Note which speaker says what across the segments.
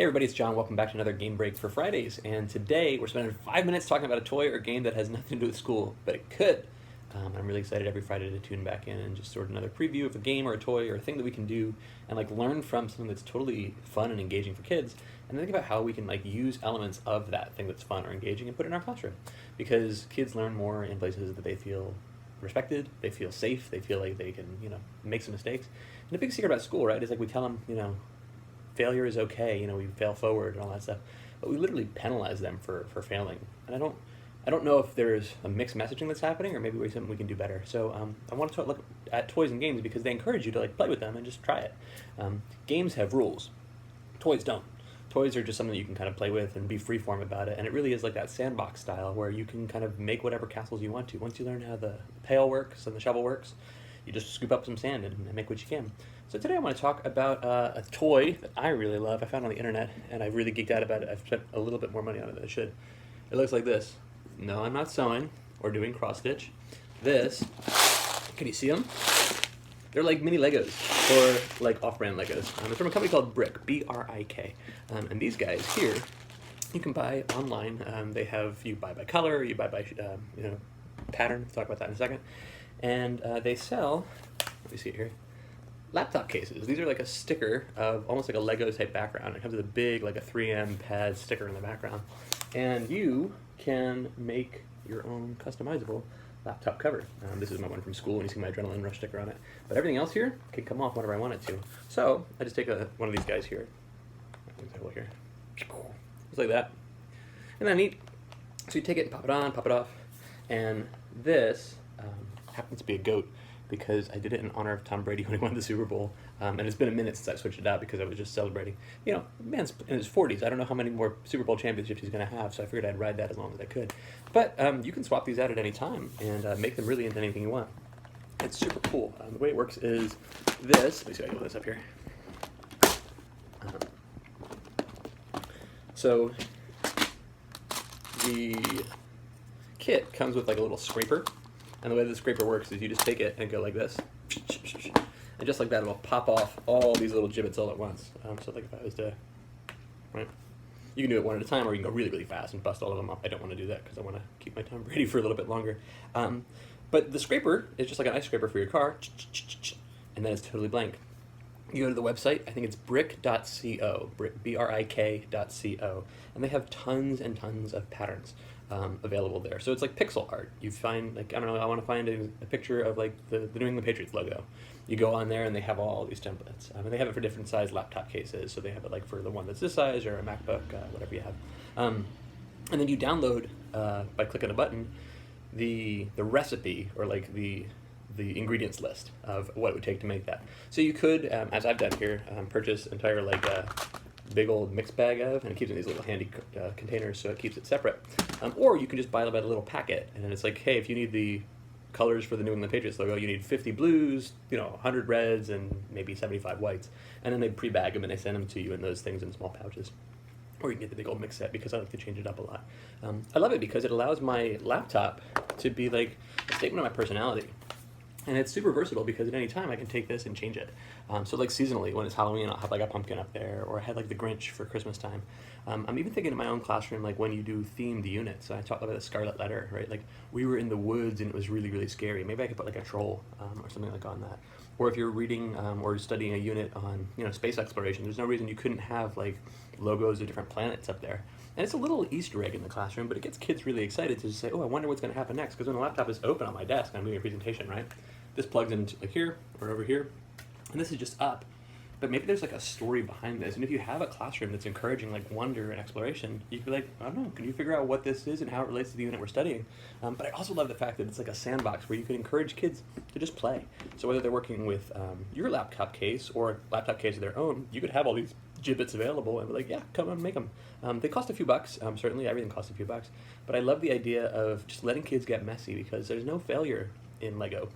Speaker 1: Hey everybody, it's John. Welcome back to another Game Break for Fridays. And today we're spending 5 minutes talking about a toy or game that has nothing to do with school, but it could. I'm really excited every Friday to tune back in and just sort of another preview of a game or a toy or a thing that we can do and learn from something that's totally fun and engaging for kids, and think about how we can use elements of that thing that's fun or engaging and put it in our classroom. Because kids learn more in places that they feel respected, they feel safe, they feel like they can make some mistakes. And the big secret about school, right, is we tell them failure is okay, we fail forward and all that stuff, but we literally penalize them for failing. And I don't know if there's a mixed messaging that's happening, or maybe there's something we can do better. So I want to look at toys and games because they encourage you to play with them and just try it. Games have rules, toys don't. Toys are just something that you can kind of play with and be freeform about it, and it really is like that sandbox style where you can kind of make whatever castles you want to. Once you learn how the pail works and the shovel works, you just scoop up some sand and make what you can. So today I want to talk about a toy that I really love. I found on the internet, and I've really geeked out about it. I've spent a little bit more money on it than I should. It looks like this. No, I'm not sewing or doing cross-stitch. This, can you see them? They're like mini Legos, or like off-brand Legos. It's from a company called Brik, B-R-I-K. And these guys here, you can buy online. You buy by color, you buy by pattern. We'll talk about that in a second. And they sell, let me see it here, laptop cases. These are like a sticker of almost like a Lego type background. It comes with a big, like a 3M pad sticker in the background. And you can make your own customizable laptop cover. This is my one from school, and you see my Adrenaline Rush sticker on it. But everything else here can come off whenever I want it to. So I just take one of these guys here. Look here. Just like that. And then neat. So you take it and pop it on, pop it off. And this happens to be a goat, because I did it in honor of Tom Brady when he won the Super Bowl. And it's been a minute since I switched it out because I was just celebrating. Man's in his 40s. I don't know how many more Super Bowl championships he's going to have, so I figured I'd ride that as long as I could. But you can swap these out at any time and make them really into anything you want. It's super cool. The way it works is this. Let me see if I can hold this up here. So the kit comes with a little scraper. And the way the scraper works is you just take it and go like this. And just like that, it'll pop off all these little gibbets all at once. So if I was to, right? You can do it one at a time, or you can go really, really fast and bust all of them up. I don't want to do that because I want to keep my Tom Brady for a little bit longer. But the scraper is just like an ice scraper for your car. And then it's totally blank. You go to the website, I think it's brik.co, brik.co, and they have tons and tons of patterns available there. So it's like pixel art. You find, I don't know, I want to find a picture of the New England Patriots logo. You go on there and they have all these templates. And they have it for different size laptop cases. So they have it for the one that's this size, or a MacBook, whatever you have. And then you download, by clicking a button, the recipe, or the ingredients list of what it would take to make that. So you could, as I've done here, purchase entire big old mix bag of, and it keeps in these little handy containers, so it keeps it separate. Or you can just buy a little packet, and then it's hey, if you need the colors for the New England Patriots logo, you need 50 blues, 100 reds, and maybe 75 whites. And then they pre-bag them and they send them to you in those things in small pouches. Or you can get the big old mix set, because I like to change it up a lot. I love it because it allows my laptop to be a statement of my personality. And it's super versatile because at any time I can take this and change it. So seasonally, when it's Halloween, I'll have a pumpkin up there, or I had the Grinch for Christmas time. I'm even thinking in my own classroom, when you do themed units. So I talked about the Scarlet Letter, right? We were in the woods and it was really, really scary. Maybe I could put a troll or something on that. Or if you're reading or studying a unit on space exploration, there's no reason you couldn't have logos of different planets up there. And it's a little Easter egg in the classroom, but it gets kids really excited to just say, oh, I wonder what's going to happen next. Because when the laptop is open on my desk and I'm doing a presentation, right? This plugs into here or over here, and this is just up. But maybe there's a story behind this. And if you have a classroom that's encouraging wonder and exploration, you could be I don't know, can you figure out what this is and how it relates to the unit we're studying? But I also love the fact that it's a sandbox where you can encourage kids to just play. So whether they're working with your laptop case or a laptop case of their own, you could have all these gibbets available and be yeah, come on, make them. They cost a few bucks. Certainly everything costs a few bucks. But I love the idea of just letting kids get messy, because there's no failure in Lego.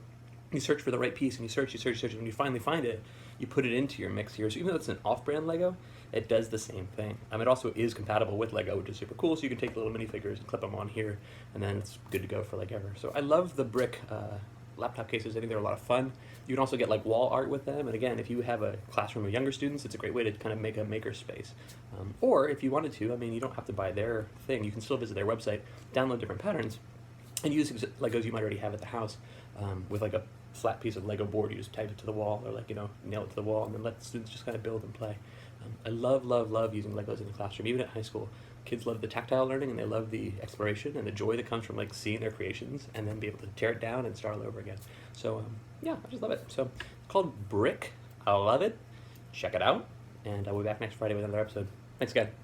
Speaker 1: You search for the right piece, and you search, and when you finally find it, you put it into your mix here. So even though it's an off-brand Lego, it does the same thing. It also is compatible with Lego, which is super cool. So you can take little minifigures and clip them on here, and then it's good to go for ever. So I love the Brik laptop cases. I think they're a lot of fun. You can also get like wall art with them. And again, if you have a classroom of younger students, it's a great way to kind of make a maker space. Or if you wanted to, I mean, you don't have to buy their thing. You can still visit their website, download different patterns, and use Legos you might already have at the house with like a flat piece of Lego board. You just type it to the wall, or like, nail it to the wall, and then let the students just kind of build and play. I love using Legos in the classroom, even at high school. Kids love the tactile learning, and they love the exploration and the joy that comes from like seeing their creations and then be able to tear it down and start all over again. So yeah, I just love it. So it's called Brik. I love it. Check it out, and I'll be back next Friday with another episode. Thanks again.